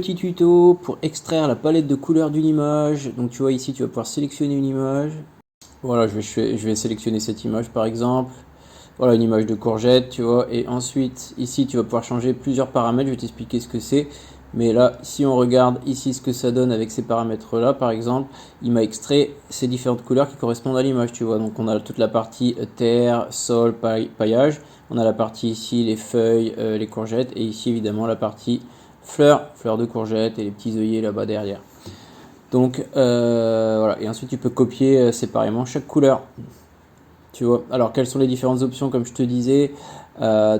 Petit tuto pour extraire la palette de couleurs d'une image. Donc tu vois ici tu vas pouvoir sélectionner une image. Voilà, je vais sélectionner cette image par exemple. Voilà une image de courgette, tu vois. Et ensuite ici tu vas pouvoir changer plusieurs paramètres. Je vais t'expliquer ce que c'est. Mais là, si on regarde ici ce que ça donne avec ces paramètres là, par exemple, il m'a extrait ces différentes couleurs qui correspondent à l'image, tu vois. Donc on a toute la partie terre, sol, paillage. On a la partie ici les feuilles, les courgettes. Et ici évidemment la partie fleurs de courgettes et les petits œillets là-bas derrière. Donc voilà, et ensuite tu peux copier séparément chaque couleur. Tu vois. Alors quelles sont les différentes options comme je te disais,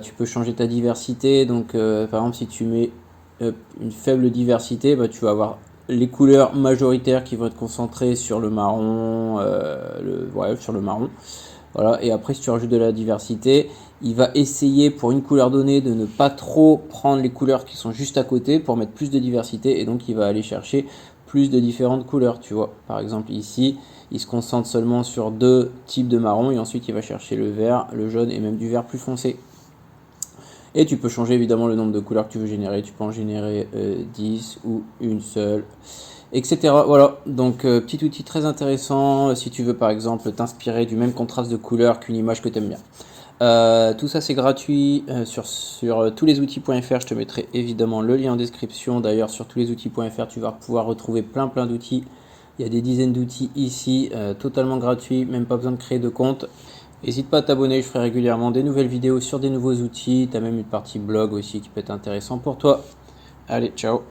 tu peux changer ta diversité. Donc par exemple si tu mets une faible diversité, bah, tu vas avoir les couleurs majoritaires qui vont être concentrées sur le marron, sur le marron. Voilà, et après si tu rajoutes de la diversité, il va essayer pour une couleur donnée de ne pas trop prendre les couleurs qui sont juste à côté pour mettre plus de diversité, et donc il va aller chercher plus de différentes couleurs, tu vois. Par exemple ici, il se concentre seulement sur deux types de marron et ensuite il va chercher le vert, le jaune et même du vert plus foncé. Et tu peux changer évidemment le nombre de couleurs que tu veux générer, tu peux en générer 10 ou une seule, etc. Voilà, donc petit outil très intéressant si tu veux par exemple t'inspirer du même contraste de couleurs qu'une image que tu aimes bien. Tout ça c'est gratuit sur touslesoutil.fr. Je te mettrai évidemment le lien en description. D'ailleurs sur touslesoutil.fr tu vas pouvoir retrouver plein d'outils. Il y a des dizaines d'outils ici, totalement gratuits, même pas besoin de créer de compte. N'hésite pas à t'abonner, je ferai régulièrement des nouvelles vidéos sur des nouveaux outils. Tu as même une partie blog aussi qui peut être intéressant pour toi. Allez, ciao.